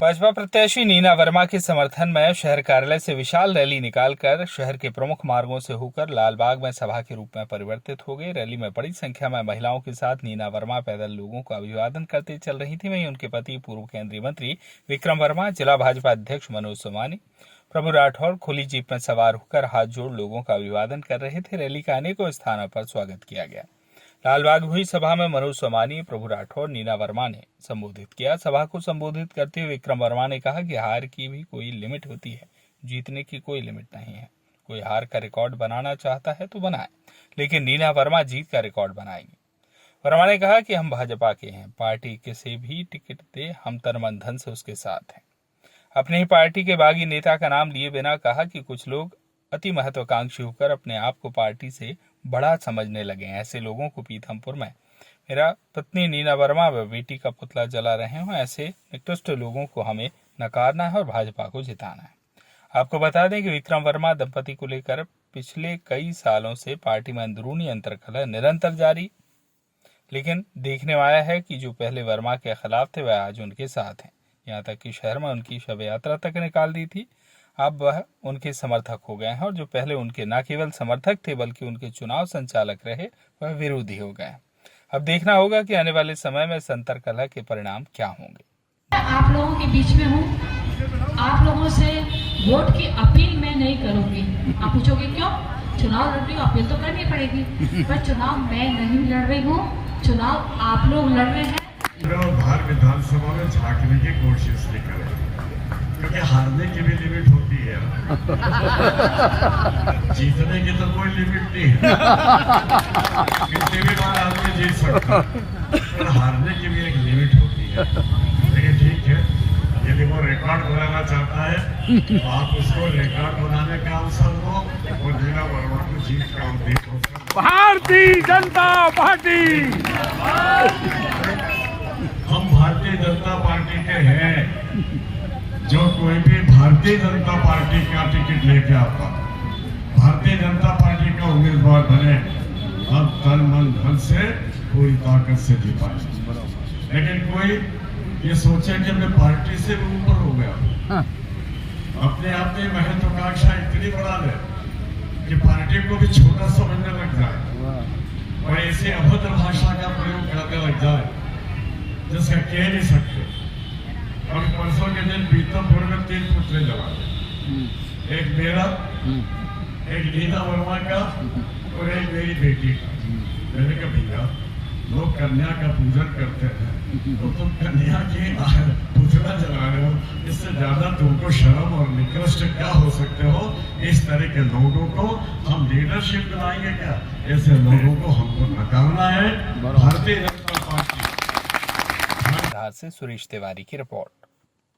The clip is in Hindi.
भाजपा प्रत्याशी नीना वर्मा के समर्थन में शहर कार्यालय से विशाल रैली निकालकर शहर के प्रमुख मार्गों से होकर लालबाग में सभा के रूप में परिवर्तित हो गई। रैली में बड़ी संख्या में महिलाओं के साथ नीना वर्मा पैदल लोगों का अभिवादन करते चल रही थी। वहीं उनके पति पूर्व केंद्रीय मंत्री विक्रम वर्मा, जिला भाजपा अध्यक्ष मनोज सोमानी, प्रभु राठौर खुली जीप में सवार होकर हाथ जोड़ लोगों का अभिवादन कर रहे थे। रैली का अनेकों स्थानों पर स्वागत किया गया। लालबाग हुई सभा में मनोज सोमानी, प्रभु राठौर, नीना वर्मा ने संबोधित किया। सभा को संबोधित करते हुए विक्रम वर्मा ने कहा कि हार की भी कोई लिमिट होती है, जीतने की कोई लिमिट नहीं है। कोई हार का रिकॉर्ड बनाना चाहता है तो बनाए, लेकिन नीना वर्मा जीत का रिकॉर्ड बनाएंगे। वर्मा ने कहा कि हम भाजपा के हैं, पार्टी किसी भी टिकट दे हम तन मन धन से उसके साथ हैं। अपनी ही पार्टी के बागी नेता का नाम लिए बिना कहा कि कुछ लोग अति महत्वाकांक्षी होकर अपने आप को पार्टी से बड़ा समझने लगे हैं। ऐसे लोगों को पीथमपुर में मेरा पत्नी नीना वर्मा व बेटी का पुतला जला रहे हो, ऐसे निकृष्ट लोगों को हमें नकारना है और भाजपा को जिताना है। आपको बता दें कि विक्रम वर्मा दंपति को लेकर पिछले कई सालों से पार्टी में अंदरूनी अंतर्कलह निरंतर जारी, लेकिन देखने में आया है कि जो पहले वर्मा के खिलाफ थे वह आज उनके साथ हैं। यहाँ तक कि शहर में उनकी शव यात्रा तक निकाल दी थी। अब वह उनके समर्थक हो गए हैं और जो पहले उनके न केवल समर्थक थे बल्कि उनके चुनाव संचालक रहे वह विरोधी हो गए। अब देखना होगा कि आने वाले समय में इस अंतर्कलह के परिणाम क्या होंगे। आप लोगों के बीच में हूँ, आप लोगों से वोट की अपील मैं नहीं करूंगी। आप पूछोगे क्यों? चुनाव लड़ रही हूँ, अपील तो करनी पड़ेगी, पर चुनाव मैं नहीं लड़ रही हूँ, चुनाव आप लोग लड़ रहे हैं। बाहर विधानसभा में झांकने की कोशिश नहीं करें, क्योंकि हारने की भी लिमिट होती है, जीतने की तो कोई लिमिट नहीं है। कितनी भी बार आदमी जीत सकता है, पर हारने की भी एक लिमिट होती है। लेकिन ठीक है, यदि वो रिकॉर्ड बनाना चाहता है तो आप उसको रिकॉर्ड बनाने का अवसर दो और नीना वर्मा को जीत का उद्देश्य हो। भारतीय जनता पार्टी, हम भारतीय जनता पार्टी के हैं। जो कोई भी भारतीय जनता पार्टी का टिकट लेके आता, भारतीय जनता पार्टी का उम्मीदवार बने, हम तन मन धन से पूरी ताकत से जिताएं। लेकिन कोई ये सोचे कि मैं पार्टी से भी ऊपर हो गया, अपने आप में महत्वाकांक्षा इतनी बढ़ा ले कि पार्टी को भी छोटा समझने लग जाए और ऐसी अभद्र भाषा का प्रयोग करने लग जाए जिसका कह नहीं सकते। अभी परसों के दिन पीतमपुर में 3 पुतले जलाए, एक मेरा, एक नीना वर्मा का और एक मेरी बेटी का। मैंने कहा भैया, लोग कन्या का पूजन करते हैं तो तुम कन्या की पुतला जला रहे हो, इससे ज्यादा तुमको शर्म और निकृष्ट क्या हो सकते हो? इस तरह के लोगों को हम लीडरशिप बनाएंगे क्या? ऐसे लोगों को हमको नकारना है। भारतीय जनता पार्टी से सुरेश तिवारी की रिपोर्ट।